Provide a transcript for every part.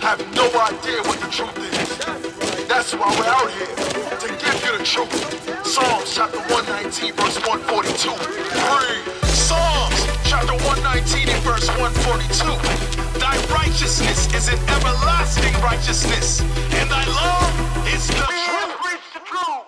Have no idea what the truth is. That's why we're out here, to give you the truth. Psalms chapter 119 verse 142. Read. Psalms chapter 119 and verse 142. Thy righteousness is an everlasting righteousness, and thy love is the truth. Preach the truth.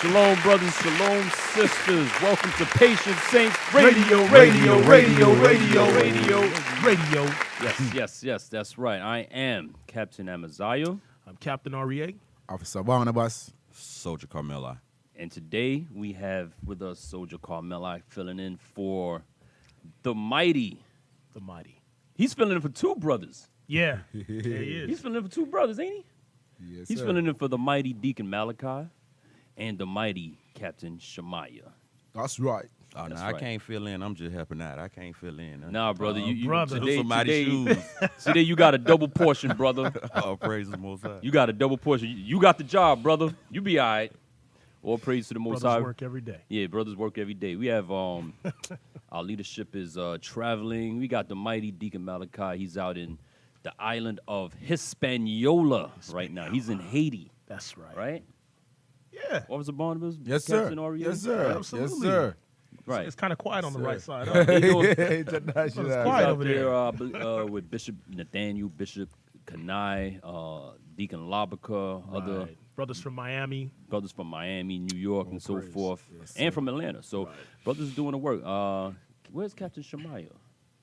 Shalom, brothers, shalom, sisters. Welcome to Patient Saints Radio. Yes, that's right. I am Captain Amaziah. I'm Captain REA. Officer Barnabas. Soldier Carmela. And today we have with us Soldier Carmela filling in for the mighty. The mighty. He's filling in for two brothers. Yeah, he is. He's filling in for two brothers, ain't he? Yes, He's sir. filling in for the mighty Deacon Malachi and the mighty Captain Shemaiah. That's right. Oh, That's no, right. I can't fill in. I'm just helping out. I can't fill in. Nah, brother, you brother. today, Those are mighty shoes. today you got a double portion, brother. Oh, praise the Most High. You got a double portion. You got the job, brother. You be all right. All praise to the Most Brothers High. work every day. Yeah, brothers work every day. We have our leadership is traveling. We got the mighty Deacon Malachi. He's out in the island of Hispaniola right now. He's in Haiti, That's right. right? Yeah. Officer Barnabas? Yes, sir. Captain REA? Yes, sir. Absolutely. Yes, sir. Right. It's kind of quiet on the Sir. right side. They doing- International. It's He's quiet out over there. there with Bishop Nathaniel, Bishop Kanai, Deacon Labica, other Right. Brothers from Miami. brothers from Miami, New York, and so praise. forth, Yes, and sir. from Atlanta. So brothers doing the work. Where's Captain Shemaiah?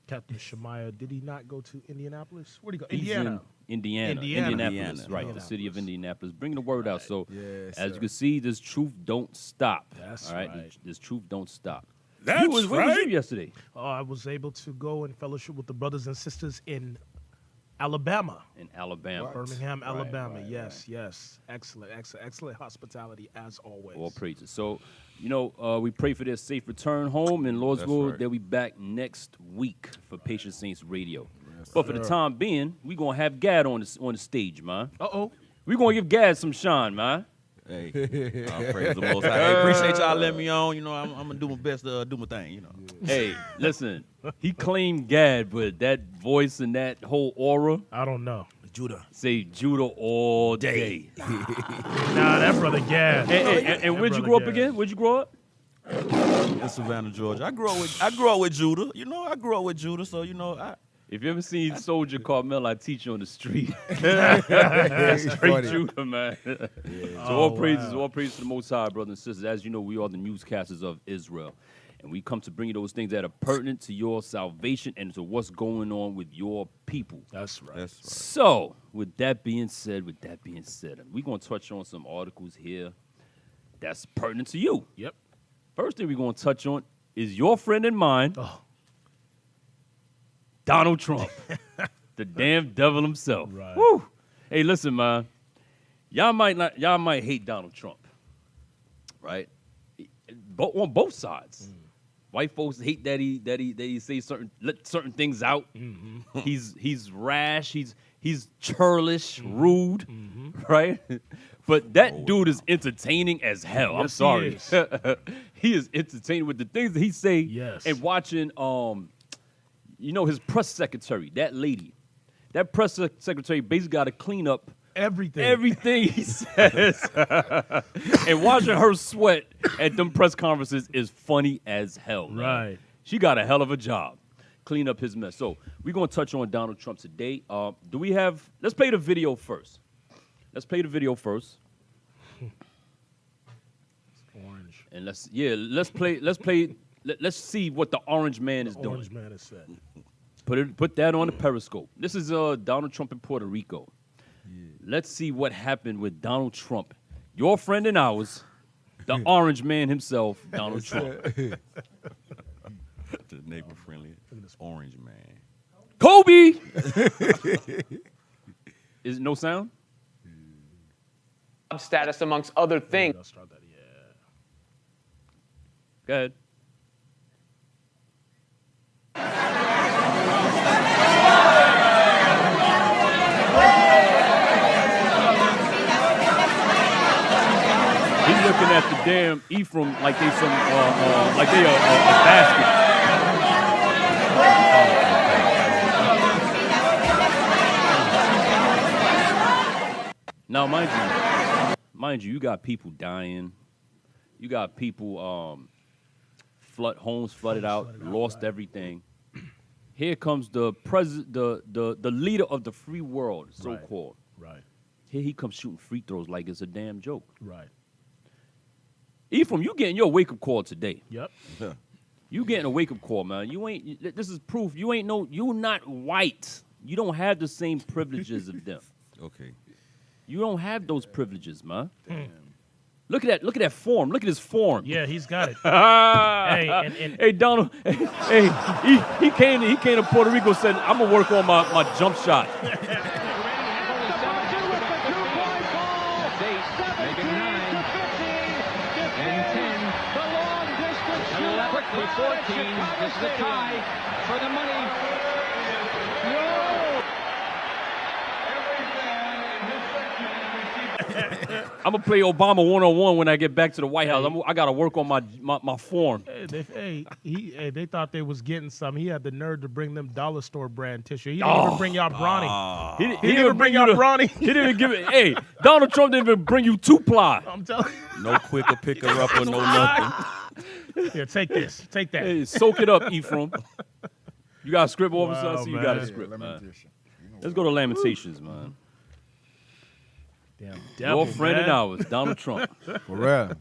Captain Shemaiah, did he not go to Indianapolis? Where'd he go? He's Indiana. in Indianapolis, Indiana. right? The city of Indianapolis, bringing the word out. So, Yes, as sir. you can see, this truth don't stop. That's all right. right. This truth don't stop. That's Where was you yesterday? I was able to go and fellowship with the brothers and sisters in Alabama. In Alabama. Birmingham, Alabama. right, yes. Excellent hospitality as always. All praises. So, we pray for their safe return home, and Lord's That's will, right. they'll be back next week for Patient Saints Radio. But for the time being, we're going to have Gad on the stage, man. Uh-oh. We're going to give Gad some shine, man. Hey, praise the Most High. Hey, appreciate y'all letting me on. I'm going to do my best to do my thing, Hey, listen, he claimed Gad, but that voice and that whole aura I don't know. Judah. say Judah all day. Nah, that brother Gad. And where'd you brother grow up Gad. again? Where'd you grow up? In Savannah, Georgia. I grew up with Judah. I grew up with Judah, so If you ever seen Soldier Carmel, I teach you on the street. It's Straight funny. Judah, man. So all praises to the Most High, brothers and sisters. As you know, we are the newscasters of Israel. And we come to bring you those things that are pertinent to your salvation and to what's going on with your people. That's right. That's right. So, with that being said, we're going to touch on some articles here that's pertinent to you. Yep. First thing we're going to touch on is your friend and mine, Oh, Donald Trump, the damn devil himself. Right. Woo. Hey, listen, man. Y'all might hate Donald Trump, right? But on both sides. White folks hate that he say let certain things out. Mm-hmm. He's rash. He's churlish, rude, right? But that dude is entertaining as hell. I'm Yes, he sorry. is. He is entertaining with the things that he say. Yes. And watching his press secretary, that lady. That press secretary basically got to clean up everything he says. And watching her sweat at them press conferences is funny as hell. Man. Right. She got a hell of a job. Clean up his mess. So we're going to touch on Donald Trump today. Let's play the video first. Orange. And let's see what the orange man is doing. Orange man is said. Put that on the Periscope. This is Donald Trump in Puerto Rico. Let's see what happened with Donald Trump, your friend and ours, the orange man himself, Donald Trump. The neighbor-friendly orange man. Kobe! Is it no sound? Status amongst other things. I'll start that. Yeah. Go ahead. He's looking at the damn Ephraim like they some like they a basket. Now, mind you, you got people dying. You got people homes flooded out, lost everything. Here comes the leader of the free world, so-called. Right. Here he comes shooting free throws like it's a damn joke. Right. Ephraim, you getting your wake-up call today. Yep. You getting a wake-up call, man. This is proof. You're not white. You don't have the same privileges of them. Okay. You don't have those privileges, man. Look at that form. Look at his form. Yeah, he's got it. Hey, Donald. Hey, he came to Puerto Rico and said, I'm gonna work on my jump shot. Quickly 14. This is a tie for the money. I'm gonna play Obama 101 when I get back to the White House. I gotta work on my form. They thought they was getting some. He had the nerve to bring them dollar store brand tissue. He didn't even bring y'all brawny. He He didn't even bring y'all brawny. He didn't even give it. Hey, Donald Trump didn't even bring you 2-ply. I'm telling you. No quicker picker upper, no nothing. Here, take this. Take that. Hey, soak it up, Ephraim. You got a script, officer? Wow, I see you got a man. script, man. Let's go to Lamentations, man. Damn. Your friend and ours, Donald Trump. For real.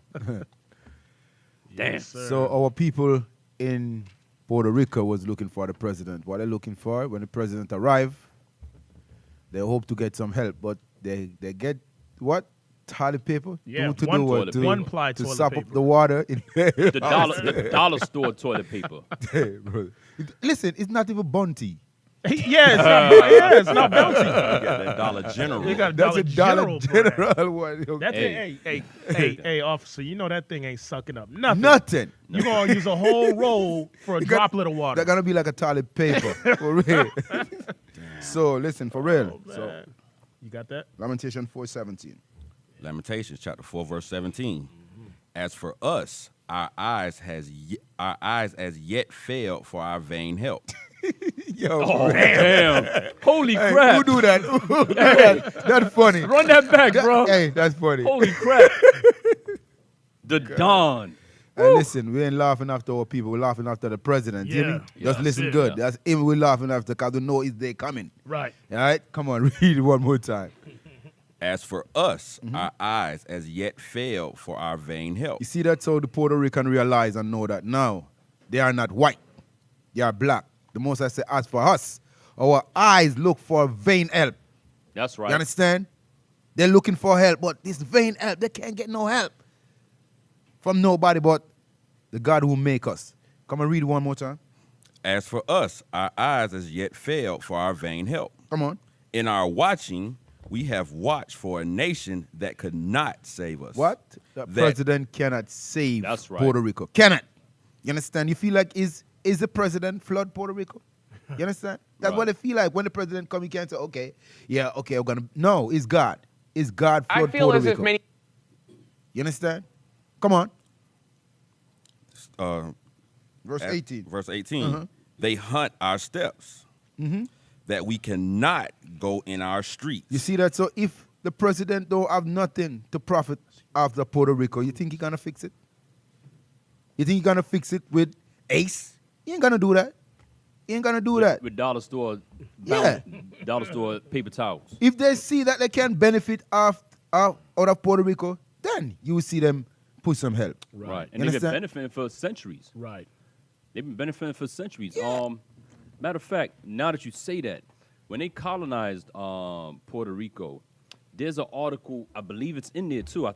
Damn. So our people in Puerto Rico was looking for the president. What they're looking for, when the president arrived, they hope to get some help, but they get what? Toilet paper? Yeah, to one do what? toilet To, paper. One-ply to toilet sop paper. up the water in The dollar store toilet paper. Bro. Listen, it's not even Bounty. It's not bounty. You got that Dollar General. They got That's Dollar a Dollar General brand. General one. That Hey. thing, hey, officer, you know that thing ain't sucking up nothing. Nothing. You're going to use a whole roll for a You got- droplet of water. They're gonna be like a toilet paper. For real. So listen, for real. Oh, So man. You got that? Lamentation 4:17. Lamentations chapter 4 verse 17. As for us, our eyes as yet failed for our vain help. Yo, Oh, damn. Holy hey, crap. who do that? Who do that? That's funny. Run that back, bro. Hey, that's funny. Holy crap. The Don. Hey, listen, we ain't laughing after our people. We're laughing after the president. Yeah. Hear me? Yeah, Just that's listen it, good. yeah. That's him we're laughing after because we know it's day coming. Right. All right? Come on, read it one more time. As for us, our eyes as yet failed for our vain help. You see, that's how the Puerto Rican realize and know that now they are not white. They are black. The most I say, as for us, our eyes look for vain help. That's right. You understand? They're looking for help, but this vain help, they can't get no help from nobody but the God who make us. Come and read one more time. As for us, our eyes as yet failed for our vain help. Come on. In our watching, we have watched for a nation that could not save us. What? The president cannot save That's right. Puerto Rico. Cannot. You understand? You feel like is the president flood Puerto Rico? You understand? That's what Right. it feel like when the president come. You can't say, okay, I'm gonna. No, it's God. It's God I flood feel Puerto as Rico. if many You understand? Come on. Verse At 18. Verse 18. They hunt our steps, that we cannot go in our streets. You see that? So if the president don't have nothing to profit after Puerto Rico, you think he gonna fix it? You think he gonna fix it with Ace? He ain't gonna do that. He ain't gonna do that. With dollar store, Yeah. dollar store paper towels. If they see that they can benefit out of Puerto Rico, then you will see them push some help. Right. And You they've been understand? benefiting for centuries. Right. They've been benefiting for centuries. Matter of fact, now that you say that, when they colonized Puerto Rico, there's an article, I believe it's in there too.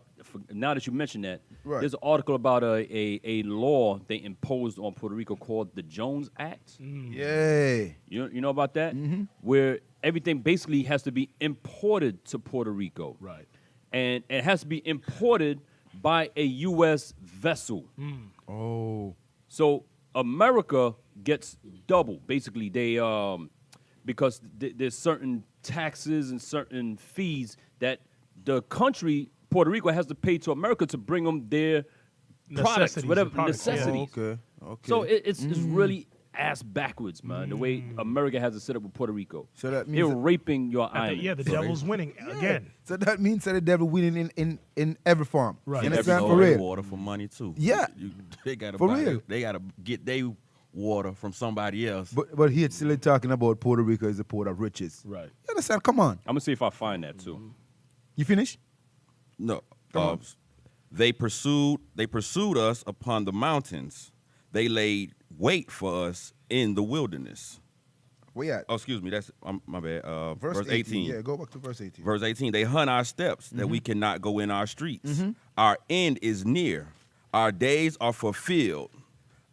Now that you mention that, Right. there's an article about a law they imposed on Puerto Rico called the Jones Act. Yeah. You know about that? Where everything basically has to be imported to Puerto Rico. Right. And it has to be imported by a U.S. vessel. Oh. So America gets double. Basically, they because there's certain taxes and certain fees that the country Puerto Rico has to pay to America to bring them their products, Necessities, whatever the products, yeah. necessities. Okay. Okay. So it's really ass backwards, man. The way America has it set up with Puerto Rico. So that means They're that- raping your island. Yeah, the devil's winning again. So that means that the devil winning in every form. Right. You Every understand? For soil real. water for money too. Yeah. They gotta For buy real. They gotta get their water from somebody else. But here it's still talking about Puerto Rico as a port of riches. Right. You understand? Come on. I'm gonna see if I find that too. You finished? No. Come on. They pursued us upon the mountains. They laid wait for us in the wilderness. Where you at? Oh, excuse me. That's my bad. Verse 18. Yeah, go back to verse 18. Verse 18. They hunt our steps that we cannot go in our streets. Our end is near. Our days are fulfilled.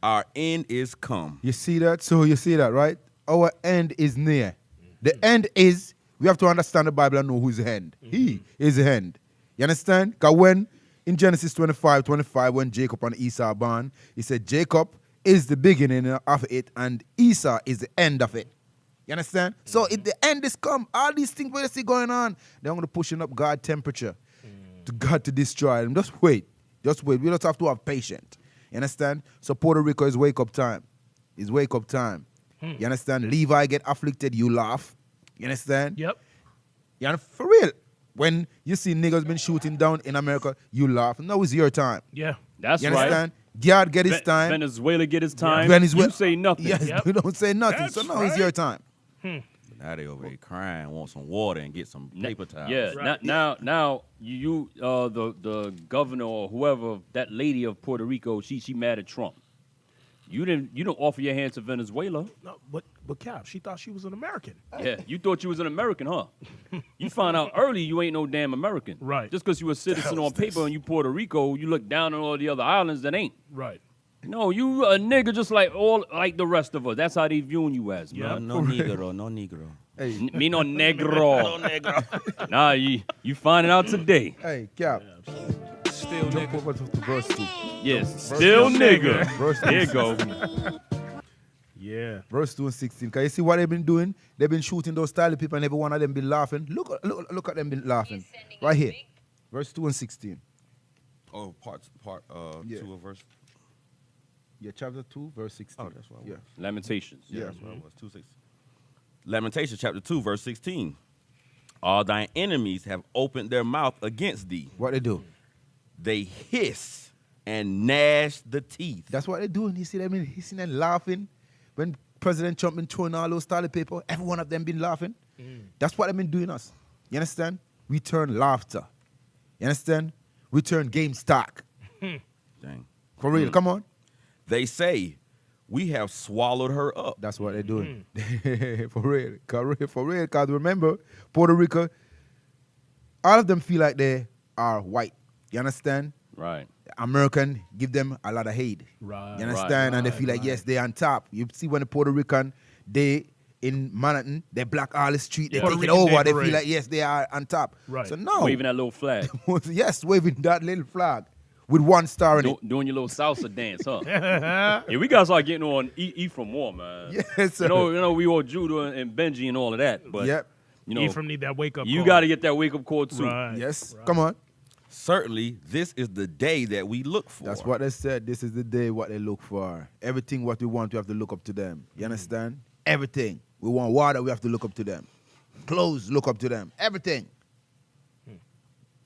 Our end is come. You see that? So you see that, right? Our end is near. The end is, we have to understand the Bible and know who's the end. He is the end. You understand? Because when, in Genesis 25, when Jacob and Esau are born, he said Jacob is the beginning of it and Esau is the end of it. You understand? So if the end is come, all these things we see going on, they're going to pushing up God's temperature to God to destroy them. Just wait. Just wait. We just have to have patience. You understand? So Puerto Rico is wake up time. It's wake up time. You understand? Levi get afflicted, you laugh. You understand? Yep. Yeah, for real. When you see niggas been shooting down in America, you laugh. Now is your time. Yeah. That's You right. understand? God get his time. Venezuela get his time. Venezuela. You say nothing. Yes, Yep. we don't say nothing. That's so now is your time. Now they over here crying, want some water and get some paper towels. Yeah. Right. Now you the governor or whoever, that lady of Puerto Rico, she mad at Trump. You didn't offer your hand to Venezuela. No, but Cap, she thought she was an American. Yeah, you thought you was an American, huh? You found out early you ain't no damn American. Right. Just because you a citizen on paper and you Puerto Rico, you look down on all the other islands that ain't. Right. No, you a nigga just like the rest of us. That's how they viewing you as, Yeah. man. No negro, no negro. Hey, Me no negro. Nah, you finding out today. hey, Cap. Still Jump over to verse 2. Yes, still nigga. Verse 2. There you go. Yeah. Verse 2 and 16. Because you see what they've been doing? They've been shooting those style people and every one of them been laughing. Look at them been laughing. Right here. Verse 2 and 16. Oh, part Yeah. 2 of verse. Yeah, chapter 2, verse 16. Oh, that's what I Yeah. was. Lamentations. Yeah. That's what it was. 2:16. Lamentations chapter 2, verse 16. All thine enemies have opened their mouth against thee. What they do? They hiss and gnash the teeth. That's what they're doing. You see them hissing and laughing. When President Trump been throwing all those toilet paper, every one of them been laughing. That's what they've been doing us. You understand? We turn laughter. You understand? We turn game stock. Dang. For real, come on. They say, we have swallowed her up. That's what they're doing. For real. For real. Because remember, Puerto Rico, all of them feel like they are white. You understand? Right. American give them a lot of hate. Right. You understand? And they feel like, yes, they're on top. You see when the Puerto Rican, they in Manhattan, they block all the street, they Yeah. take Puerto it Rican over. Day They feel parade. like, yes, they are on top. Right. So no. Waving that little flag. Yes, waving that little flag with one star in it. Doing your little salsa dance, huh? Yeah, we gotta start getting on E from more, man. Yes, sir. You know, we all Judah and Benji and all of that, but Yep. you know, Ephraim need that wake up you call. got to get that wake up call too. Right. Yes. Right. Come on. Certainly, this is the day that we look for. That's what they said. This is the day what they look for. Everything what we want, we have to look up to them. You understand? Everything. We want water, we have to look up to them. Clothes, look up to them. Everything.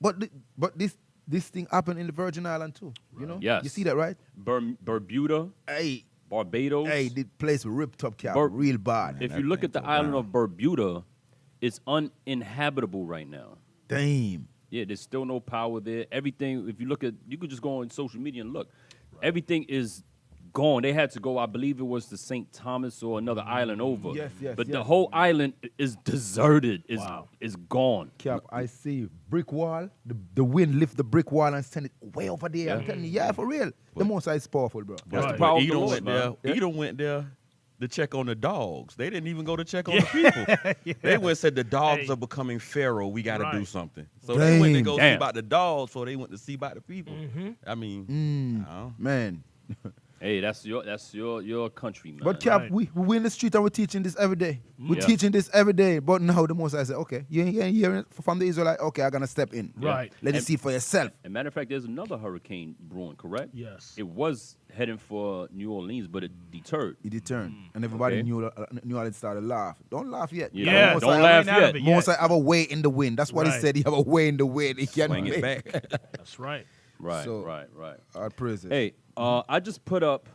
But this thing happened in the Virgin Island too. You know? Yes. You see that, right? Bermuda, Hey, Barbados. the place ripped up cap Bur- real bad. If that you look thing at the go island down. of Bermuda, it's uninhabitable right now. Damn. Yeah, there's still no power there. Everything, if you look at, you could just go on social media and look. Everything is gone. They had to go, I believe it was to St. Thomas or another island over. Yes, But yes. the whole island is deserted, is gone. Cap, I see brick wall. The wind lift the brick wall and send it way over there. I'm telling you, yeah, for real. The Most High is powerful, bro. That's the power of the Edom Lord, went man. there. Edom went there to check on the dogs. They didn't even go to check on the people. They went and said the dogs are becoming feral. We got to do something. So they went to go see about the dogs, so they went to see about the people. I mean, Man. Hey, that's your country, man. But Cap, we in the street and we're teaching this every day. We're teaching this every day. But now the Most High said, okay, you ain't hearing it from the Israelite. Okay, I'm gonna step in. Right. Let you see for yourself. As a matter of fact, there's another hurricane brewing, correct? Yes. It was heading for New Orleans, but it deterred. He returned, and everybody Okay. knew how to start to laugh. Don't laugh yet. Yeah, Most don't High laugh out of yet. it Most High have a way in the wind. That's what he Right. said. He have a way in the wind. He can swing it back. That's right. Right, So- right. Our praises. Hey, I just put up,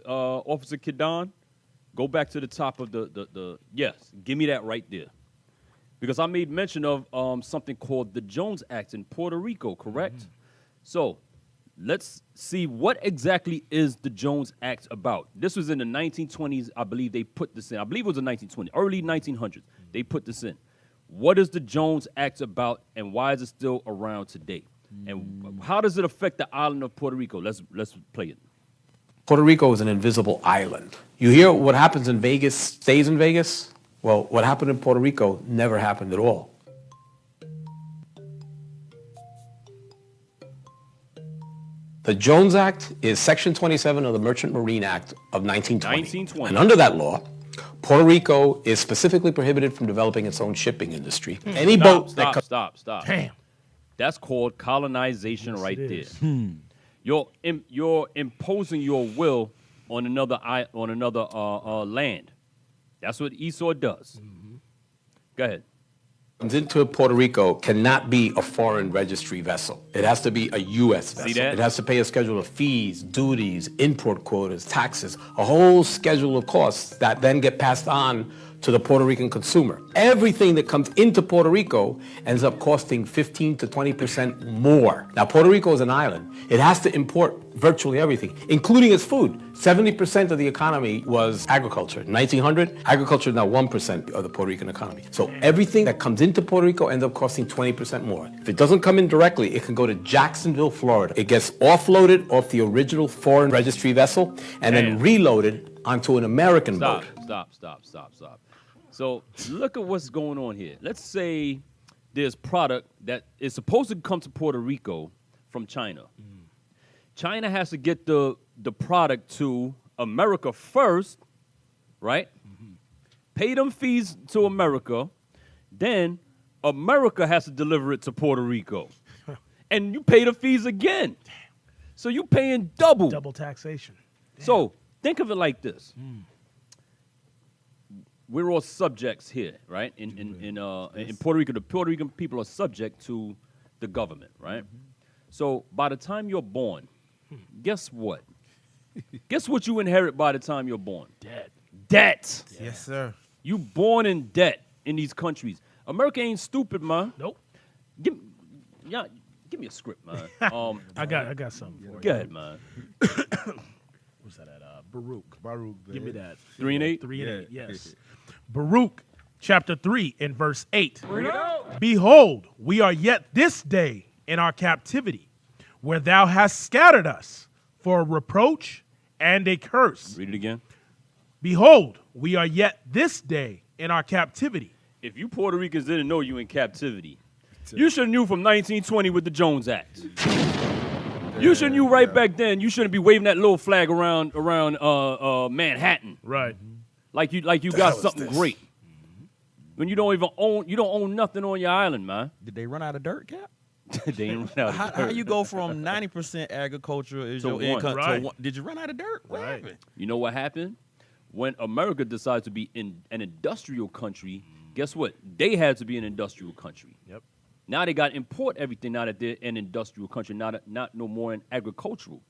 Officer Kidan, go back to the top of the yes, give me that right there. Because I made mention of something called the Jones Act in Puerto Rico, correct? So let's see what exactly is the Jones Act about. This was in the 1920s, I believe they put this in. I believe it was the 1920s, early 1900s. They put this in. What is the Jones Act about, and why is it still around today? And how does it affect the island of Puerto Rico? Let's play it. Puerto Rico is an invisible island. You hear what happens in Vegas stays in Vegas? Well, what happened in Puerto Rico never happened at all. The Jones Act is Section 27 of the Merchant Marine Act of 1920. 1920. And under that law, Puerto Rico is specifically prohibited from developing its own shipping industry. Any boat that comes... Stop. Damn. That's called colonization right it there. is. You're imposing your will on another land. That's what Esau does. Go ahead. comes into Puerto Rico cannot be a foreign registry vessel. It has to be a U.S. vessel. See that? It has to pay a schedule of fees, duties, import quotas, taxes, a whole schedule of costs that then get passed on to the Puerto Rican consumer. Everything that comes into Puerto Rico ends up costing 15 to 20% more. Now, Puerto Rico is an island. It has to import virtually everything, including its food. 70% of the economy was agriculture. In 1900, agriculture is now 1% of the Puerto Rican economy. So everything that comes into Puerto Rico ends up costing 20% more. If it doesn't come in directly, it can go to Jacksonville, Florida. It gets offloaded off the original foreign registry vessel and then reloaded onto an American boat. Stop. So look at what's going on here. Let's say there's product that is supposed to come to Puerto Rico from China. China has to get the product to America first, right? Pay them fees to America. Then America has to deliver it to Puerto Rico. And you pay the fees again. So you paying double. Double taxation. So think of it like this. We're all subjects here, right? In Puerto Rico, the Puerto Rican people are subject to the government, right? So by the time you're born, guess what? Guess what you inherit by the time you're born? Debt. Yes, sir. You born in debt in these countries. America ain't stupid, man. Nope. Give me a script, man. I got something for you. Go ahead, man. What's that at? Baruch. Give me that. 3 and 8? 3 and 8, yes. Baruch chapter 3 and verse 8. Behold, we are yet this day in our captivity, where thou hast scattered us for a reproach and a curse. Read it again. Behold, we are yet this day in our captivity. If you Puerto Ricans didn't know you in captivity, you should have knew from 1920 with the Jones Act. You should have knew right back then. You shouldn't be waving that little flag around Manhattan Right. like you got something great. When you don't own nothing on your island, man. Did they run out of dirt, Cap? They ain't run out of How dirt. you go from 90% agriculture is To your one. income Right. to one? Did you run out of dirt? What happened? You know what happened? When America decided to be in an industrial country, guess what? They had to be an industrial country. Yep. Now they got to import everything now that they're an industrial country, not no more an agricultural.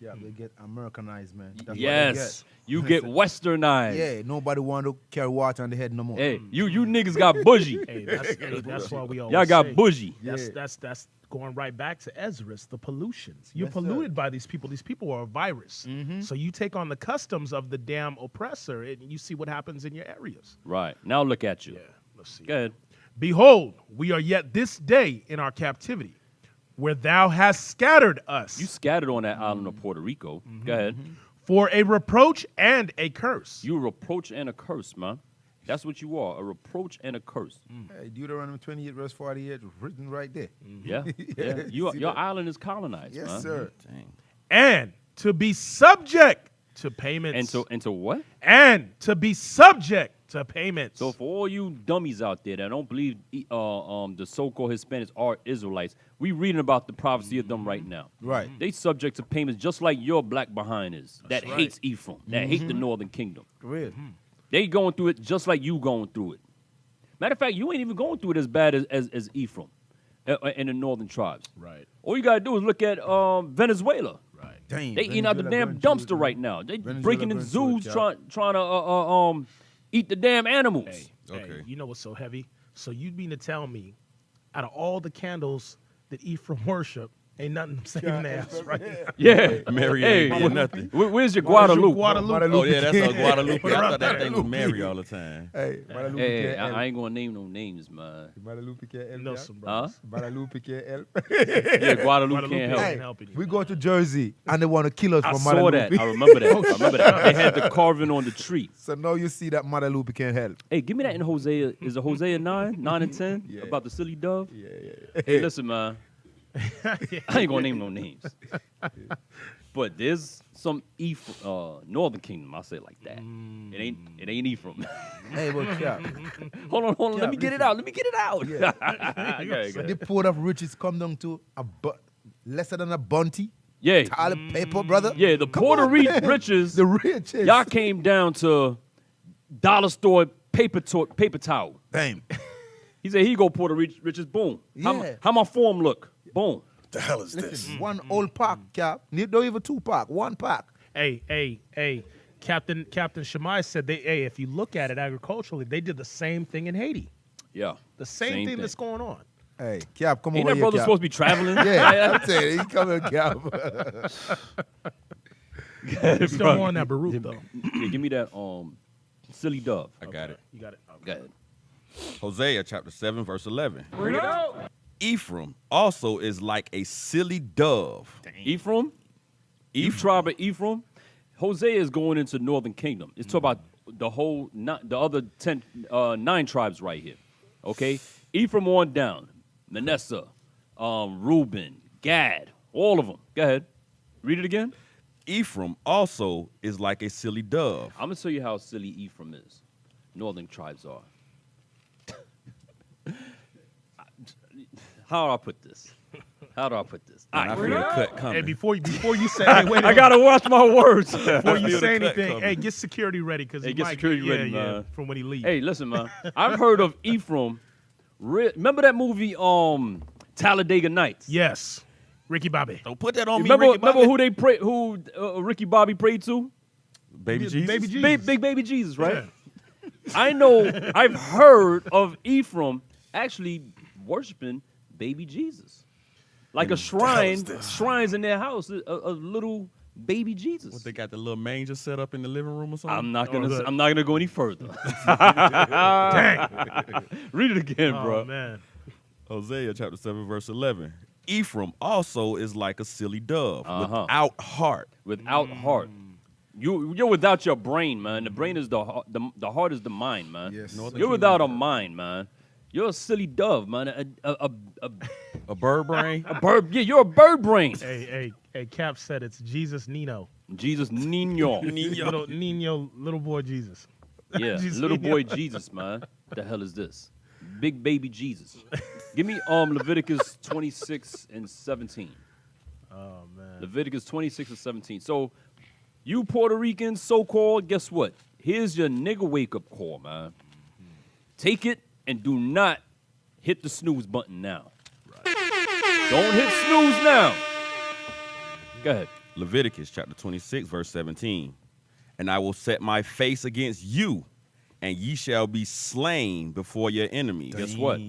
Yeah, they get Americanized, man. That's what they Yes, you get westernized. Yeah, nobody want to carry water on the head no more. Hey, you niggas got bougie. Hey, that's why we always Y'all got say, bougie. That's going right back to Ezra's, the pollutions. You're Yes, polluted sir. by these people. These people are a virus. So you take on the customs of the damn oppressor, and you see what happens in your areas. Right. Now look at you. Yeah, let's see. Go ahead. Behold, we are yet this day in our captivity, where thou hast scattered us You scattered on that island of Puerto Rico. Go ahead. for a reproach and a curse. You a reproach and a curse, man. That's what you are, a reproach and a curse. Hey, Deuteronomy 28, verse 48, written right there. Yeah. Yeah. Your island is colonized, Yes, man. sir. Dang. And to be subject to payments. And to what? And to be subject to payments. So for all you dummies out there that don't believe the so-called Hispanics are Israelites, we reading about the prophecy of them right now. Right. They subject to payments just like your black behind is. That right. hates Ephraim. That hate the northern kingdom. Real. They going through it just like you going through it. Matter of fact, you ain't even going through it as bad as Ephraim and the northern tribes. Right. All you gotta do is look at Venezuela. Right. Dang, They eating out the Venezuela damn going through dumpster it, right man. now. They Venezuela breaking in going through it, zoos y'all. trying to eat the damn animals. Hey, Okay. you know what's so heavy? So you mean to tell me, out of all the candles that Ephraim worship, ain't nothing saving their ass, right? Yeah. Mary Hey, ain't doing nothing. Where's your Guadalupe? Guadalupe. Oh yeah, that's a Guadalupe. I thought that thing was Mary all the time. Hey, Guadalupe Hey, can't I help. ain't gonna name no names, man. Guadalupe can't help. know y'all. some Huh? brothers. Guadalupe can't help. Yeah, Guadalupe Guadalupe can't help. ain't Hey, helping you. we go to Jersey and they want to kill us I for saw Guadalupe. that. I remember that. I remember that. They had the carving on the tree. So now you see that Guadalupe can't help. Hey, give me that in Hosea. Is it Hosea 9 and 10? Yeah. About the silly dove? Yeah. Hey, listen, man. I ain't gonna name no names. But there's some Northern Kingdom, I'll say it like that. It ain't Ephraim. Hey, but yeah. hold on. Let me get it out. Yeah. Okay. The port of riches come down to lesser than a bounty. Yeah. Toilet paper, brother. Yeah, the Puerto Rican riches, The riches. y'all came down to dollar store paper towel. Bam. He said he go Puerto Riches, boom. Yeah. How my form look? Boom. The hell is this? One old pack, cap. Don't even 2 pack. 1 pack. Hey. Captain Shemai said if you look at it agriculturally, they did the same thing in Haiti. Yeah. The same thing that's going on. Hey, Cap, come Ain't over that here, brother Cap. supposed to be traveling? Yeah, I'm saying, he coming, Cap. Still more on that Baruch though. Yeah, give me that silly dove. I got it. You got it. Go ahead. Hosea chapter 7, verse 11. Ephraim also is like a silly dove. Ephraim? You tribe of Ephraim? Hosea is going into Northern Kingdom. It's talking about the other 9 tribes right here. Okay? Ephraim on down. Manasseh, Reuben, Gad, all of them. Go ahead. Read it again. Ephraim also is like a silly dove. I'm going to tell you how silly Ephraim is. Northern tribes are. How do I put this? And I feel the cut coming. Hey, before you say, hey, wait, I got to watch my words. before you feel say the cut anything, coming. hey, get security ready because Hey, get security ready, man. from when he leaves. Hey, listen, man. I've heard of Ephraim. Remember that movie, Talladega Nights? Yes, Ricky Bobby. Don't put that on me, Remember, Ricky Bobby. who they pray? Who Ricky Bobby prayed to? Baby Jesus? Baby Jesus. Big baby Jesus, right? Yeah. I know. I've heard of Ephraim actually worshiping baby Jesus, like a shrine. Shrines in their house, a little baby Jesus. What, they got the little manger set up in the living room or something? I'm not good. gonna go any further. Dang. Read it again, Oh bro. man. Hosea chapter 7, verse 11. Ephraim also is like a silly dove without heart. Without heart. You're without your brain, man. The brain is the heart is the mind, man. Yes. You're without a mind, man. You're a silly dove, man. A bird brain? A bird. Yeah, you're a bird brain. Hey, Cap said it's Jesus Nino. Jesus Nino. Little boy Jesus. Yeah, Jesus little Nino. boy Jesus, man. The hell is this? Big baby Jesus. Give me Leviticus 26 and 17. Oh man. Leviticus 26 and 17. So, you Puerto Ricans, so-called, guess what? Here's your nigger wake-up call, man. Take it and do not hit the snooze button now. Right. Don't hit snooze now. Go ahead. Leviticus chapter 26, verse 17. And I will set my face against you, and ye shall be slain before your enemies. Guess what?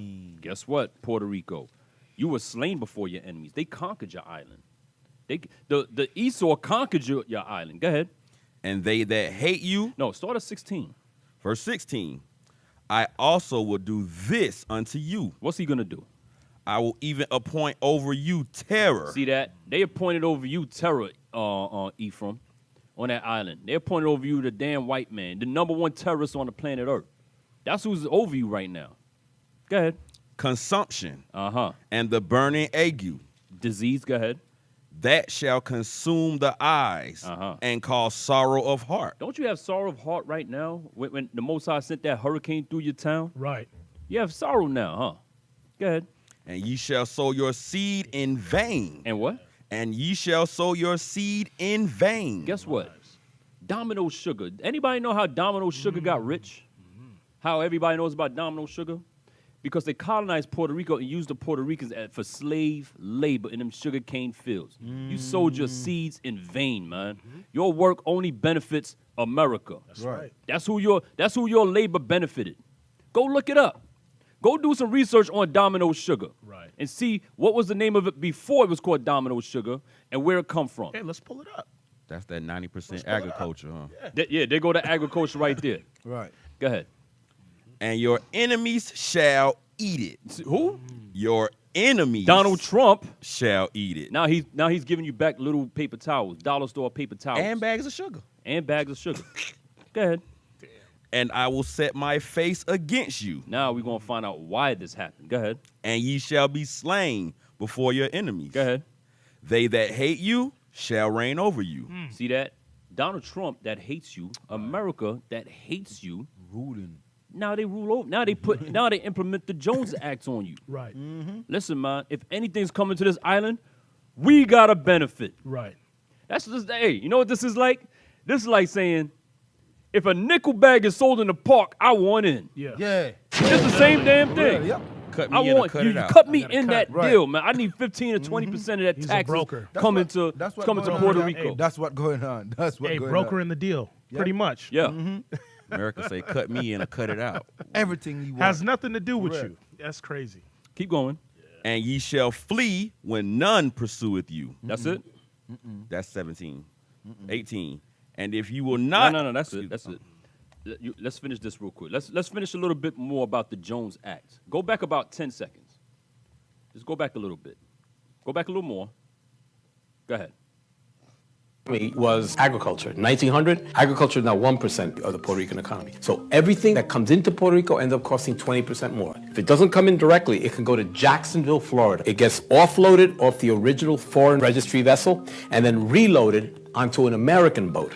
Guess what, Puerto Rico? You were slain before your enemies. They conquered your island. The Esau conquered your island. Go ahead. And they that hate you. No, start at 16. Verse 16. I also will do this unto you. What's he going to do? I will even appoint over you terror. See that? They appointed over you terror, Ephraim, on that island. They appointed over you the damn white man, the number one terrorist on the planet Earth. That's who's over you right now. Go ahead. Consumption. Uh-huh. And the burning ague. Disease, go ahead. That shall consume the eyes and cause sorrow of heart. Don't you have sorrow of heart right now when the Most High sent that hurricane through your town? Right. You have sorrow now, huh? Go ahead. And ye shall sow your seed in vain. And what? And ye shall sow your seed in vain. Guess what? Domino sugar. Anybody know how Domino sugar got rich? How everybody knows about Domino sugar? Because they colonized Puerto Rico and used the Puerto Ricans for slave labor in them sugar cane fields. You sowed your seeds in vain, man. Your work only benefits America. That's right. That's who your labor benefited. Go look it up. Go do some research on Domino sugar. Right. And see what was the name of it before it was called Domino sugar and where it come from. Hey, let's pull it up. That's that 90% agriculture, huh? Yeah, they go to agriculture right there. Right. Go ahead. And your enemies shall eat it. Who? Your enemies Donald Trump shall eat it. Now he's giving you back little paper towels, dollar store paper towels. And bags of sugar. And bags of sugar. Go ahead. And I will set my face against you. Now we're going to find out why this happened. Go ahead. And ye shall be slain before your enemies. Go ahead. They that hate you shall reign over you. See that? Donald Trump that hates you, America that hates you, Ruling. now they rule over. Now they implement the Jones Act on you. Right. Listen, man, if anything's coming to this island, we got to benefit. Right. That's just, hey, you know what this is like? This is like saying, if a nickel bag is sold in the park, I want in. Yeah. Yeah. It's the same damn thing. Yep. Cut I me in or want cut you it to out. cut me I gotta in cut. that Right. deal, man. I need 15 to 20% of that He's a taxes broker. coming to That's what coming to going Puerto on. Rico. That's what going on. That's what Hey, going broker on. in the deal. Pretty much. Yeah. America say cut me in or cut it out. Everything you want. Has nothing to do with Correct. you. That's crazy. Keep going. And ye shall flee when none pursueth you. That's it. That's 17. 18. And if you will not. No. That's it. That's it. Let's finish this real quick. Let's finish a little bit more about the Jones Act. Go back about 10 seconds. Just go back a little bit. Go back a little more. Go ahead. Was agriculture. 1900, agriculture is now 1% of the Puerto Rican economy. So everything that comes into Puerto Rico ends up costing 20% more. If it doesn't come in directly, it can go to Jacksonville, Florida. It gets offloaded off the original foreign registry vessel and then reloaded onto an American boat.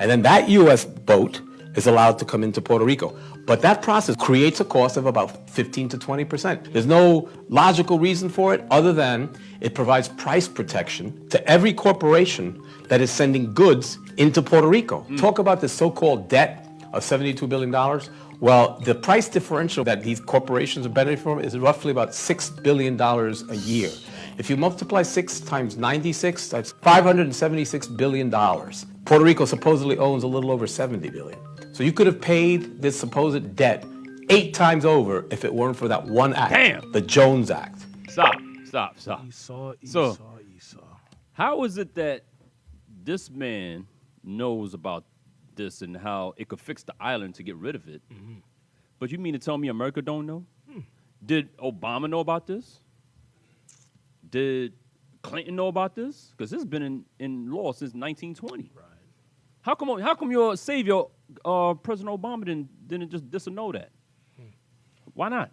And then that U.S. boat is allowed to come into Puerto Rico. But that process creates a cost of about 15 to 20%. There's no logical reason for it other than it provides price protection to every corporation that is sending goods into Puerto Rico. Talk about this so-called debt of $72 billion. Well, the price differential that these corporations are benefiting from is roughly about $6 billion a year. If you multiply 6 times 96, that's $576 billion. Puerto Rico supposedly owns a little over $70 billion. So you could have paid this supposed debt 8 times over if it weren't for that one act, Damn. the Jones Act. Stop. Esau. So- How is it that this man knows about this and how it could fix the island to get rid of it? But you mean to tell me America don't know? Did Obama know about this? Did Clinton know about this? Because this has been in law since 1920. Right. How come your savior, President Obama, didn't just disannul that? Why not?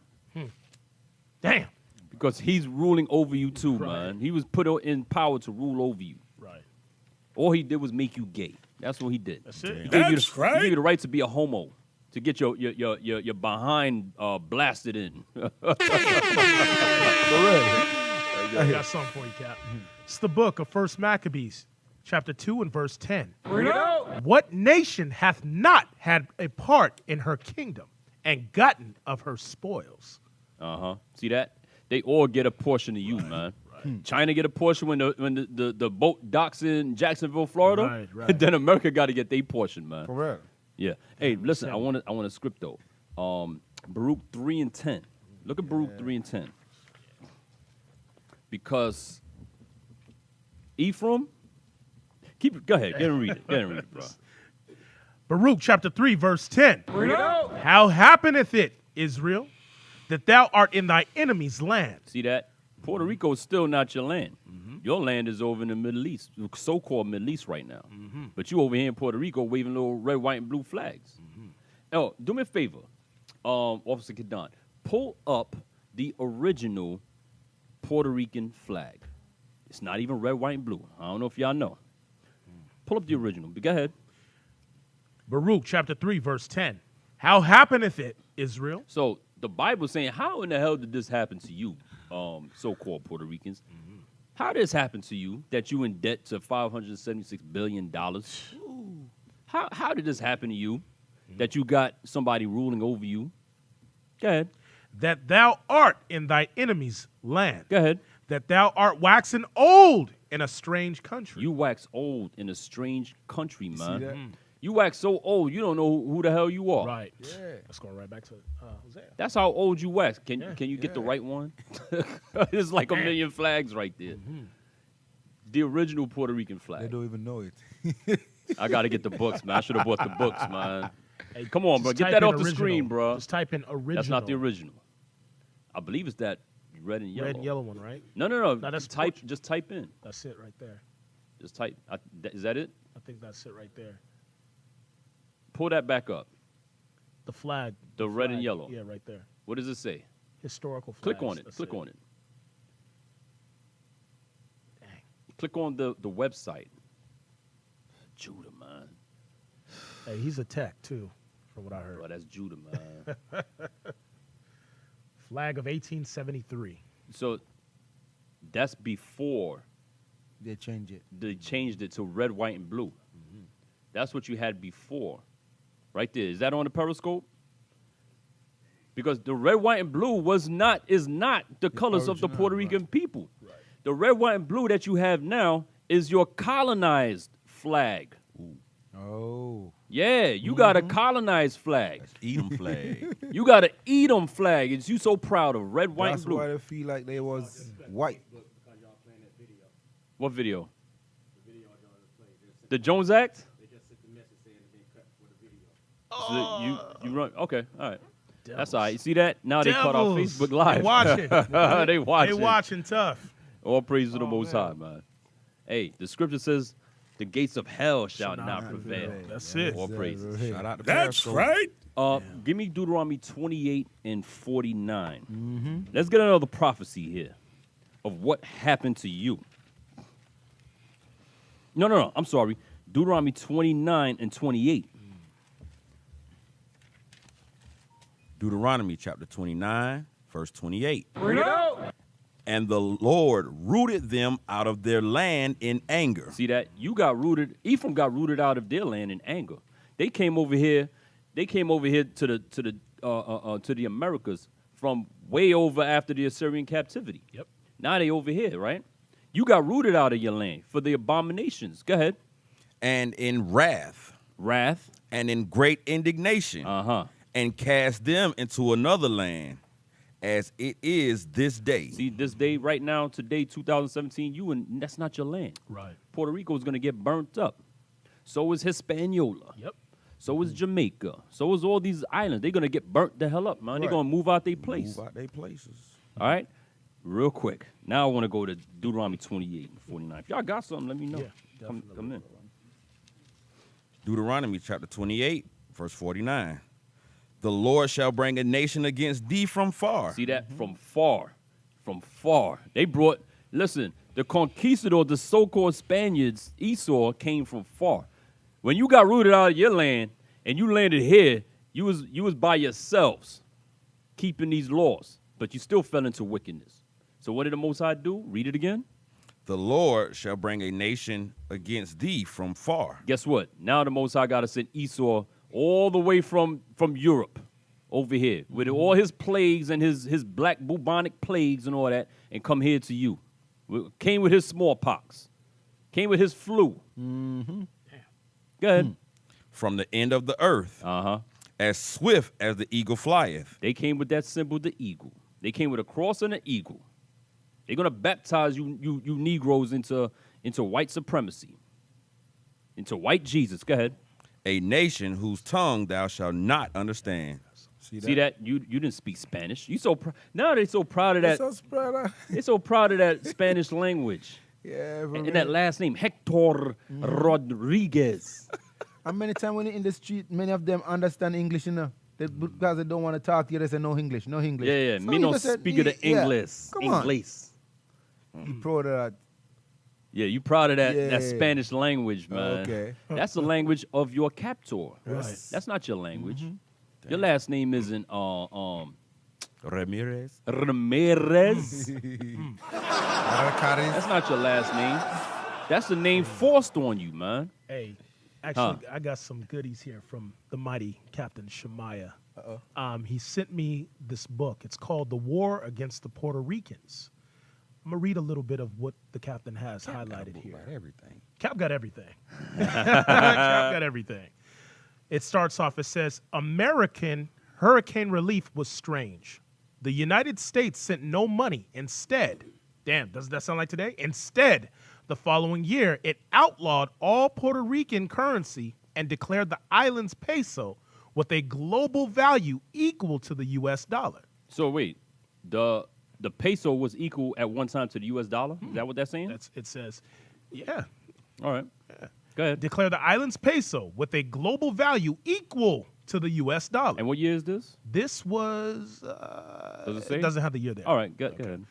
Damn. Because he's ruling over you too, man. He was put in power to rule over you. Right. All he did was make you gay. That's what he did. That's it. He gave you the right to be a homo, to get your behind blasted in. I got something for you, Cap. It's the book of 1 Maccabees, chapter 2 and verse 10. What nation hath not had a part in her kingdom and gotten of her spoils? See that? They all get a portion of you, man. China get a portion when the boat docks in Jacksonville, Florida. Right. Then America got to get their portion, man. For real. Yeah. Hey, listen, I want a script though. Baruch 3 and 10. Look at Baruch 3 and 10. Because Ephraim, go ahead, get and read it, bro. Baruch chapter 3, verse 10. How happeneth it, Israel, that thou art in thy enemy's land? See that? Puerto Rico is still not your land. Your land is over in the Middle East, so-called Middle East right now. But you over here in Puerto Rico waving little red, white, and blue flags. Oh, do me a favor, Officer Kedon. Pull up the original Puerto Rican flag. It's not even red, white, and blue. I don't know if y'all know. Pull up the original. But go ahead. Baruch chapter 3, verse 10. How happeneth it, Israel? So the Bible's saying, how in the hell did this happen to you, so-called Puerto Ricans? How did this happen to you that you in debt to $576 billion? How did this happen to you that you got somebody ruling over you? Go ahead. That thou art in thy enemy's land. Go ahead. That thou art waxen old in a strange country. You wax old in a strange country, man. See that? You wax so old, you don't know who the hell you are. Right. Yeah. Let's go right back to Hosea. That's how old you wax. Can you get the right one? There's like a million flags right there. The original Puerto Rican flag. They don't even know it. I got to get the books, man. I should have bought the books, man. Hey, come on, bro. Just Get type that in off the original. screen, bro. Just type in original. That's not the original. I believe it's that red and yellow. Red and yellow one, right? No. No, that's Just type in. That's it right there. Just type. Is that it? I think that's it right there. Pull that back up. The flag. The red and yellow. Yeah, right there. What does it say? Historical flags. Click on it. That's Click on it. Dang. Click on the website. Judah, man. Hey, he's a tech too, from what I heard. Bro, that's Judah, man. Flag of 1873. So that's before They change it. they changed it to red, white, and blue. That's what you had before. Right there. Is that on the Periscope? Because the red, white, and blue is not the colors of the original, Puerto Rican people. Right. The red, white, and blue that you have now is your colonized flag. Oh. Yeah, you got a colonized flag. Edom flag. You got an Edom flag. It's you so proud of red, white, That's and blue. why they feel like they was white. What video? The Jones Act? So you run. Okay, all right. That's all right. You see that? Now they caught our Facebook Live. They watching. They watching. They watching tough. All praise to the Most High, man. Hey, the scripture says, "The gates of hell shall not prevail." That's it. All praises. Shout out to That's Periscope. right. Give me Deuteronomy 28 and 49. Let's get another prophecy here of what happened to you. No. I'm sorry. Deuteronomy 29 and 28. Deuteronomy chapter 29, verse 28. And the Lord rooted them out of their land in anger. See that? You got rooted. Ephraim got rooted out of their land in anger. They came over here. They came over here to the Americas from way over after the Assyrian captivity. Yep. Now they over here, right? You got rooted out of your land for the abominations. Go ahead. And in wrath. And in great indignation. And cast them into another land, as it is this day. See, this day, right now, today, 2017, that's not your land. Right. Puerto Rico is going to get burnt up. So is Hispaniola. Yep. So is Jamaica. So is all these islands. They're going to get burnt the hell up, man. They're going to move out their place. Move out their places. All right? Real quick. Now I want to go to Deuteronomy 28 and 49. If y'all got something, let me know. Yeah, come in. Deuteronomy chapter 28, verse 49. The Lord shall bring a nation against thee from far. See that? From far. From far. They brought, listen, the conquistador, the so-called Spaniards, Esau, came from far. When you got rooted out of your land and you landed here, you was by yourselves keeping these laws, but you still fell into wickedness. So what did the Most High do? Read it again. The Lord shall bring a nation against thee from far. Guess what? Now the Most High got to send Esau all the way from Europe over here with all his plagues and his black bubonic plagues and all that, and come here to you. Came with his smallpox. Came with his flu. Mm-hmm. Go ahead. From the end of the earth. As swift as the eagle flieth. They came with that symbol, the eagle. They came with a cross and an eagle. They're gonna baptize you Negroes into white supremacy, into white Jesus. Go ahead. A nation whose tongue thou shalt not understand. See that? You didn't speak Spanish. You now they're so proud of that. They're so proud of that Spanish language. Yeah, and that last name, Hector Rodriguez. How many times when you're in the street, many of them understand English, because they don't want to talk to you, they say no English, no English. Yeah. So Me no speak the English. Come on. English. You proud of that? Yeah, you proud of that Spanish language, man. Okay. That's the language of your captor. Right. That's not your language. Your last name isn't Ramirez. Ramirez. That's not your last name. That's the name forced on you, man. Hey, actually, I got some goodies here from the mighty Captain Shemaiah. He sent me this book. It's called The War Against the Puerto Ricans. I'm going to read a little bit of what the captain has highlighted here. Everything. Cap got everything. Cap got everything. It starts off, it says, American hurricane relief was strange. The United States sent no money. Instead, doesn't that sound like today? Instead, the following year, it outlawed all Puerto Rican currency and declared the island's peso with a global value equal to the U.S. dollar. So wait, the peso was equal at one time to the U.S. dollar? Is that what that's saying? It says, yeah. All right. Go ahead. Declare the island's peso with a global value equal to the U.S. dollar. And what year is this? This was, Does it say? It doesn't have the year there. All right, go ahead.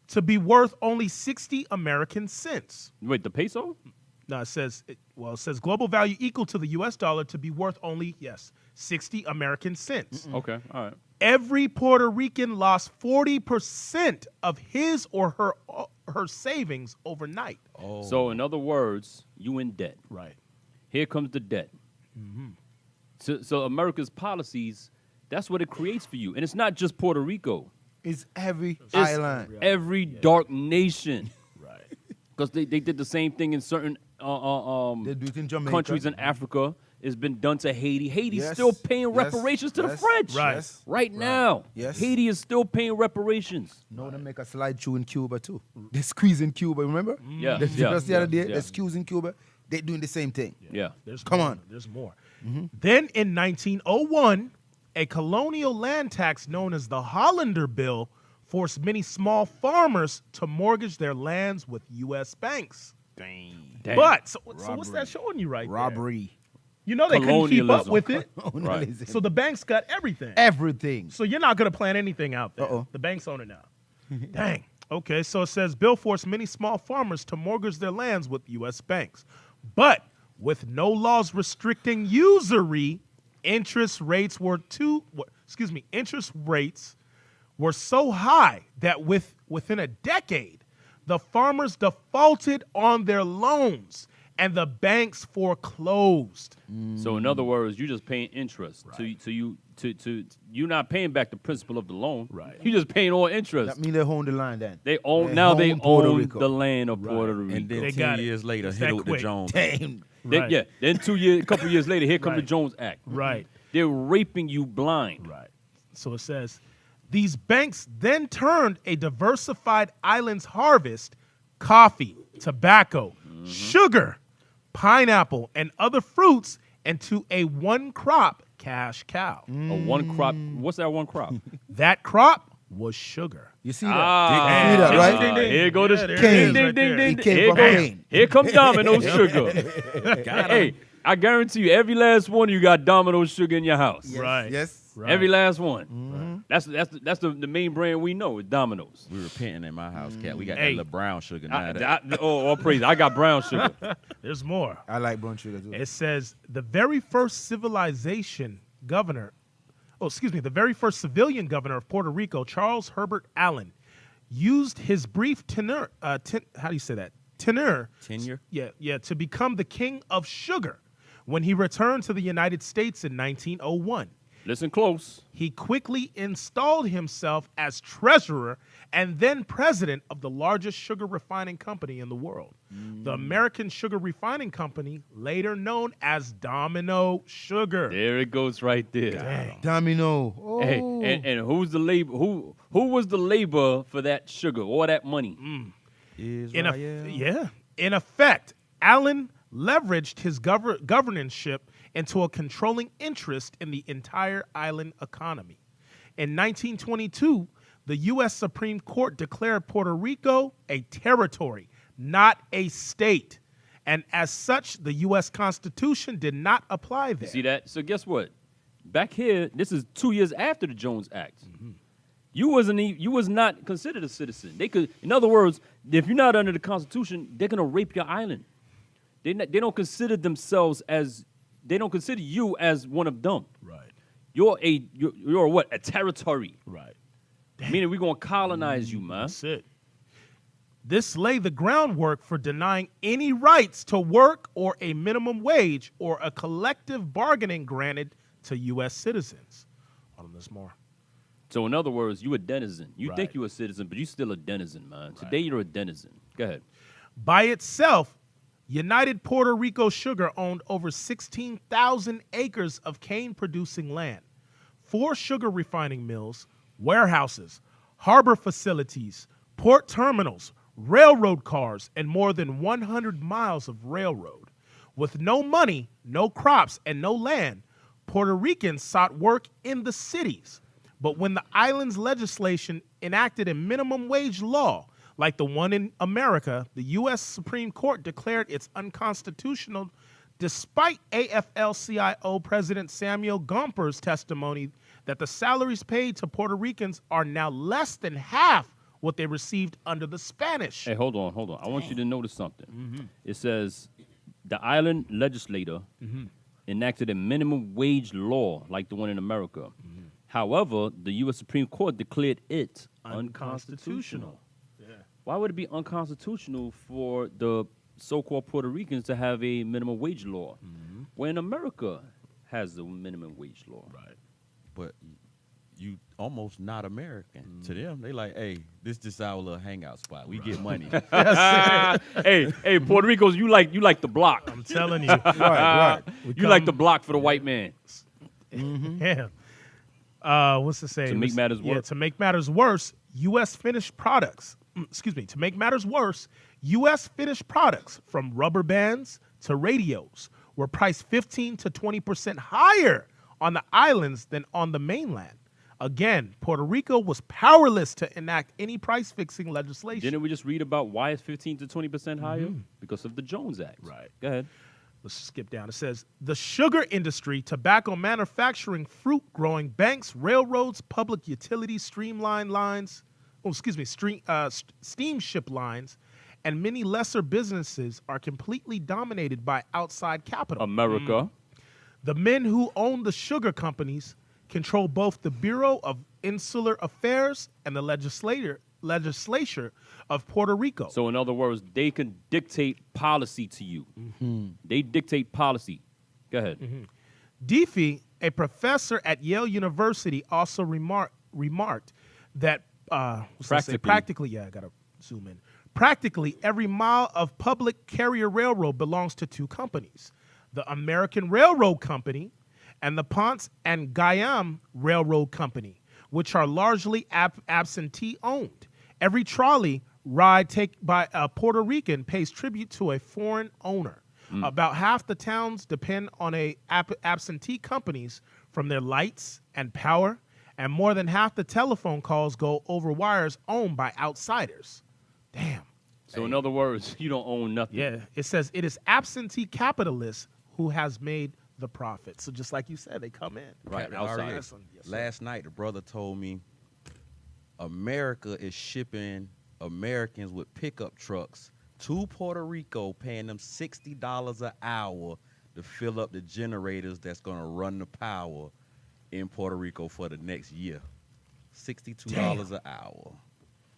To be worth only 60 American cents. Wait, the peso? No, it says global value equal to the U.S. dollar to be worth only, 60 American cents. Okay, all right. Every Puerto Rican lost 40% of his or her savings overnight. Oh. So in other words, you in debt. Right. Here comes the debt. So America's policies, that's what it creates for you. And it's not just Puerto Rico. It's every island. Every dark nation. Right. Because they did the same thing in certain They do it in Jamaica. countries in Africa. It's been done to Haiti. Haiti's still paying reparations to the French. Right. Right now. Yes. Haiti is still paying reparations. No, they make a slideshow in Cuba too. They squeeze in Cuba, remember? Yeah. Just the other day, they squeeze in Cuba. They doing the same thing. Yeah. Come on. There's more. Then in 1901, a colonial land tax known as the Hollander Bill forced many small farmers to mortgage their lands with U.S. banks. Dang. But, so what's that showing you right Robbery. there? You know they couldn't keep up with it. Right. So the banks got everything. Everything. So you're not going to plan anything out there. The banks own it now. Dang. Okay, so it says bill forced many small farmers to mortgage their lands with U.S. banks. But with no laws restricting usury, interest rates were so high that within a decade, the farmers defaulted on their loans and the banks foreclosed. So in other words, you're just paying interest. Right. You're not paying back the principal of the loan. Right. You're just paying all interest. That means they own the land then. They own Puerto Rico. the land of Puerto Rico. And then They 10 got it. years later, It's hit that it with the quick. Jones. Damn. Right. Then a couple years later, here comes the Jones Act. Right. They're raping you blind. Right. So it says, these banks then turned a diversified island's harvest, coffee, tobacco, sugar, pineapple, and other fruits into a one-crop cash cow. A one crop. What's that one crop? That crop was sugar. You see that? Ah, You see that, right? ding, ding. Here go the Yeah, there it Cain. is right there. He came from Cain. Here comes Domino's sugar. Hey, I guarantee you, every last one of you got Domino's sugar in your house. Right. Yes. Right. Every last one. That's the main brand we know is Domino's. We repenting in my house, cat. We got Hey. that little brown sugar now. All praise. I got brown sugar. There's more. I like brown sugar too. It says the very first civilian governor of Puerto Rico, Charles Herbert Allen, used his brief tenure. Tenure. Yeah, to become the king of sugar when he returned to the United States in 1901. Listen close. He quickly installed himself as treasurer and then president of the largest sugar refining company in the world, the American Sugar Refining Company, later known as Domino Sugar. There it goes right there. Dang. Domino. Oh. Hey, and who's the labor? Who was the labor for that sugar or that money? In effect, Allen leveraged his governorship into a controlling interest in the entire island economy. In 1922, the U.S. Supreme Court declared Puerto Rico a territory, not a state. And as such, the U.S. Constitution did not apply there. See that? So guess what? Back here, this is 2 years after the Jones Act. You was not considered a citizen. They could, in other words, if you're not under the Constitution, they're gonna rape your island. They don't consider themselves as, they don't consider you as one of them. Right. You're what? A territory. Right. Meaning we're gonna colonize you, man. That's it. This laid the groundwork for denying any rights to work or a minimum wage or a collective bargaining granted to U.S. citizens. Hold on, there's more. So in other words, you a denizen. You think Right. you're a citizen, but you still a denizen, man. Today you're a denizen. Go ahead. By itself, United Puerto Rico Sugar owned over 16,000 acres of cane-producing land, 4 sugar refining mills, warehouses, harbor facilities, port terminals, railroad cars, and more than 100 miles of railroad. With no money, no crops, and no land, Puerto Ricans sought work in the cities. But when the island's legislation enacted a minimum wage law, like the one in America, the U.S. Supreme Court declared it's unconstitutional, despite AFL-CIO President Samuel Gomper's testimony that the salaries paid to Puerto Ricans are now less than half what they received under the Spanish. Hey, hold on. I want you to notice something. It says the island legislator enacted a minimum wage law like the one in America. However, the U.S. Supreme Court declared it unconstitutional. Why would it be unconstitutional for the so-called Puerto Ricans to have a minimum wage law when America has a minimum wage law? Right. But you almost not American. To them, they like, hey, this just our little hangout spot. We get money. hey, Puerto Ricans, you like the block. I'm telling you. Right. You like the block for the white man. Yeah. What's the saying? To make matters worse. Yeah, to make matters worse, U.S. finished products. To make matters worse, U.S. finished products from rubber bands to radios were priced 15 to 20% higher on the islands than on the mainland. Again, Puerto Rico was powerless to enact any price-fixing legislation. Didn't we just read about why it's 15 to 20% higher? Because of the Jones Act. Right. Go ahead. Let's skip down. It says, the sugar industry, tobacco manufacturing, fruit growing, banks, railroads, public utilities, steamship lines, and many lesser businesses are completely dominated by outside capital. America. The men who own the sugar companies control both the Bureau of Insular Affairs and the legislature of Puerto Rico. So in other words, they can dictate policy to you. They dictate policy. Go ahead. Diffie, a professor at Yale University, also remarked that practically, I gotta zoom in. Practically every mile of public carrier railroad belongs to 2 companies: the American Railroad Company and the Ponce and Guyam Railroad Company, which are largely absentee owned. Every trolley ride taken by a Puerto Rican pays tribute to a foreign owner. About half the towns depend on absentee companies from their lights and power, and more than half the telephone calls go over wires owned by outsiders. Damn. So in other words, you don't own nothing. Yeah, it says it is absentee capitalists who has made the profit. So just like you said, they come in. Right, Captain outside. Arias, last night, the brother told me America is shipping Americans with pickup trucks to Puerto Rico, paying them $60 an hour to fill up the generators that's going to run the power in Puerto Rico for the next year. $62 an hour.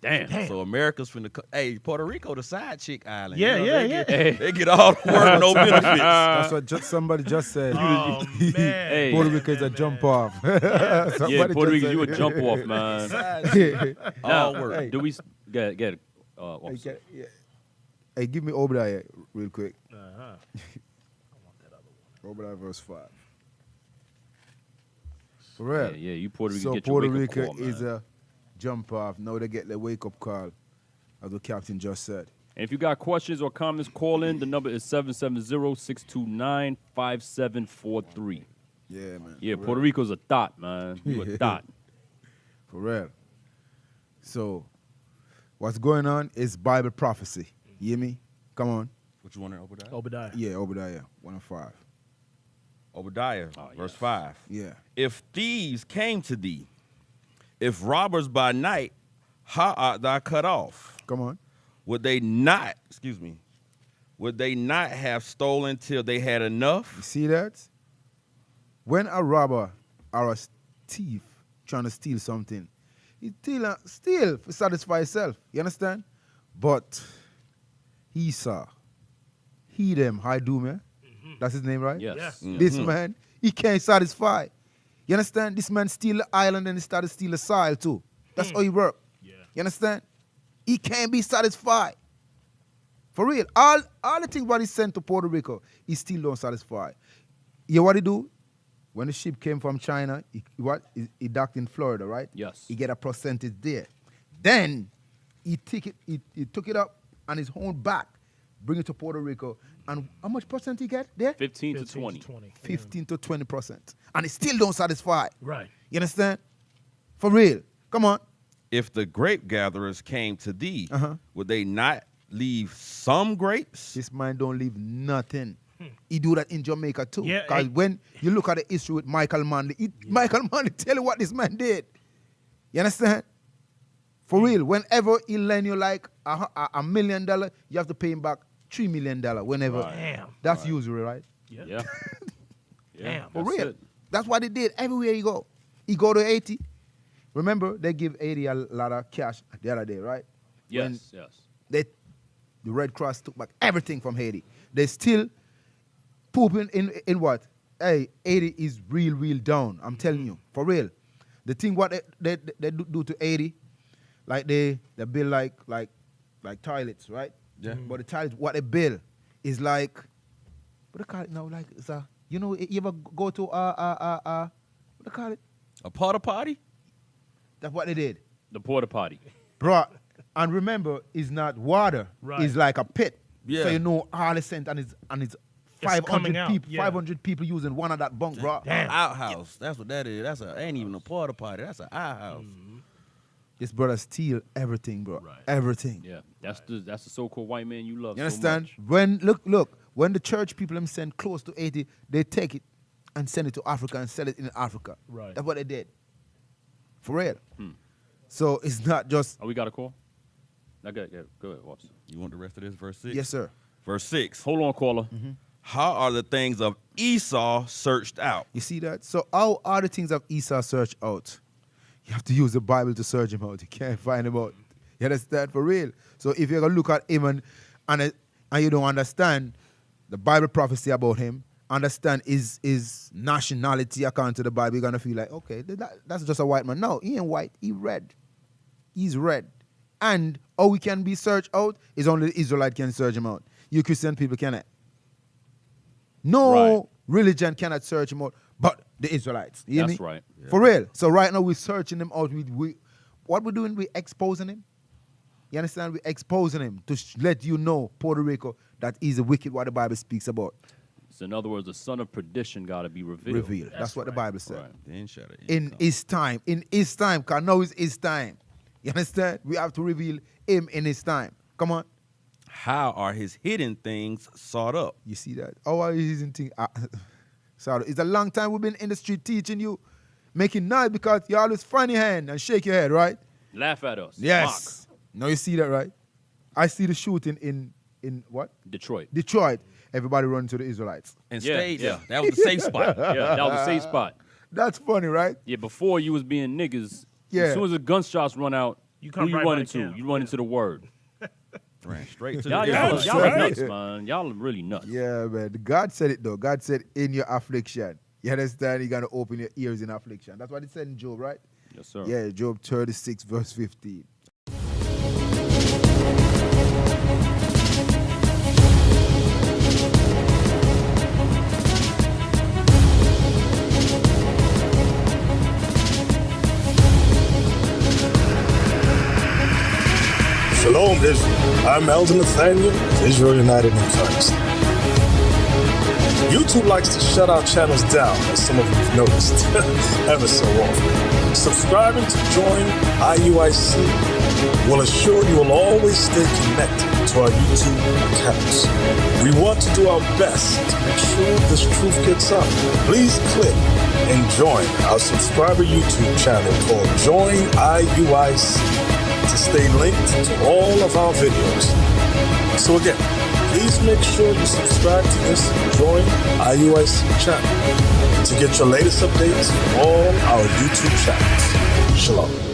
Damn. So America's finna. Hey, Puerto Rico, the side chick island. Yeah, you know, yeah. They get all the work, no benefits. That's what somebody just said. Oh, man. Hey. Puerto Rico is a jump off. Yeah, Somebody Puerto just Rico, you a said- jump off, man. Side chick. Now, All work. do we get Hey, officer. hey, give me Obadiah real quick. Uh-huh. Obadiah verse 5. For real. Yeah, you Puerto Rico So get Puerto your wake-up Rico call, man. is a jump off. Now they get their wake up call, as the captain just said. And if you got questions or comments, call in. The number is 770-629-5743. Yeah, man. Yeah, for Puerto real. Rico's a thought, man. You a thought. For real. So, what's going on is Bible prophecy. You hear me? Come on. What you want to Obadiah? Obadiah. Yeah, Obadiah 1 and 5. Obadiah, verse yes. 5. Yeah. If thieves came to thee, if robbers by night, how art thou cut off? Come on. Would they not have stolen till they had You enough? see that? When a robber or a thief trying to steal something, he steal to satisfy himself. You understand? But Esau, he them, high doom, eh? That's his name, right? Yes. Yeah. This man, he can't satisfy. You understand? This man steal the island and he started to steal the soil too. That's how he work. Yeah. You understand? He can't be satisfied. For real. All the things what he sent to Puerto Rico, he still don't satisfy. You know what he do? When the ship came from China, he docked in Florida, right? Yes. He get a percentage there. Then he took it up on his own back, bring it to Puerto Rico. And how much percent he get there? 15 to 15 20. to 20. 15 to 20%. And it still don't satisfy. Right. You understand? For real. Come on. If the grape gatherers came to thee, Uh-huh. would they not leave some grapes? This man don't leave nothing. He do that in Jamaica too. Yeah, Because hey. when you look at the issue with Michael Manley, Michael Manley tell you what this man did. You understand? For real. Whenever he lend you like $1 million, you have to pay him back $3 million whenever. Damn. That's usury, right? Yeah. Yeah. Damn. For That's real. it. That's what he did everywhere he go. He go to Haiti. Remember, they give Haiti a lot of cash the other day, right? When Yes. the Red Cross took back everything from Haiti. They still pooping in what? Hey, Haiti is real down. I'm telling you, for real. The thing what they do to Haiti, like they build like toilets, right? Yeah. But the toilets, what they build is like, what do they call it now? Like it's a, you know, you ever go to what do they call it? A porta potty? That's what they did. The porta potty. Bro, and remember, it's not water. Right. It's like a pit. Yeah. So you know all the scent and it's coming 500 out, people, yeah. 500 people using one of that bunk, bro. Damn. Outhouse. That's what that is. That's ain't even a porta potty. That's an outhouse. This brother steal everything, bro. Right. Everything. Yeah. That's the so-called white man you love You so understand? much. When look, when the church people them send close to 80, they take it and send it to Africa and sell it in Africa. Right. That's what they did. For real. So it's not just Oh, we got a call? Okay, yeah, go ahead, officer. You want the rest of this? Verse 6? yes, sir. Verse 6. Hold on, caller. How are the things of Esau searched out? You see that? So how are the things of Esau searched out? You have to use the Bible to search him out. You can't find him out. You understand? For real. So if you're going to look at him and you don't understand the Bible prophecy about him, understand his nationality according to the Bible, you're going to feel like, okay, that's just a white man. No, he ain't white. He red. He's red. And how we can be searched out is only the Israelite can search him out. You Christian people cannot. No Right. religion cannot search him out, but the Israelites. You hear That's me? right. For real. So right now we're searching him out. What we're doing, we're exposing him. You understand? We're exposing him to let you know, Puerto Rico, that he's a wicked, what the Bible speaks about. So in other words, the son of perdition got to be revealed. Revealed. That's what the Bible said. Right. Then shut it. In his time. In his time. Because now it's his time. You understand? We have to reveal him in his time. Come on. How are his hidden things sought up? You see that? How are you using things? Sorry, it's a long time we've been in the street teaching you, making noise because you always find your hand and shake your head, right? Laugh at us. Yes. Now you see that, right? I see the shooting in what? Mock. Detroit. Detroit. Everybody running to the Israelites. And Yeah, stayed yeah. there. That was the safe spot. Yeah, that was a safe spot. That's funny, right? Yeah, before you was being niggas. Yeah. As soon as the gunshots run out, You Who come you right running back to? down. You running to the word. Ran straight to Y'all, the y'all, end. y'all are right. nuts, man. Y'all are really nuts. Yeah, man. God said it though. God said in your affliction. You understand? You gotta open your ears in affliction. That's what it said in Job, right? Yes, sir. Yeah, Job 36, verse 15. Shalom, Israel. I'm Elder Nathaniel of Israel United in Christ. YouTube likes to shut our channels down, as some of you have noticed, ever so often. Subscribing to join IUIC will assure you will always stay connected to our YouTube accounts. We want to do our best to make sure this truth gets out. Please click and join our subscriber YouTube channel called Join IUIC to stay linked to all of our videos. So again, please make sure you subscribe to this Join IUIC channel to get your latest updates from all our YouTube channels. Shalom.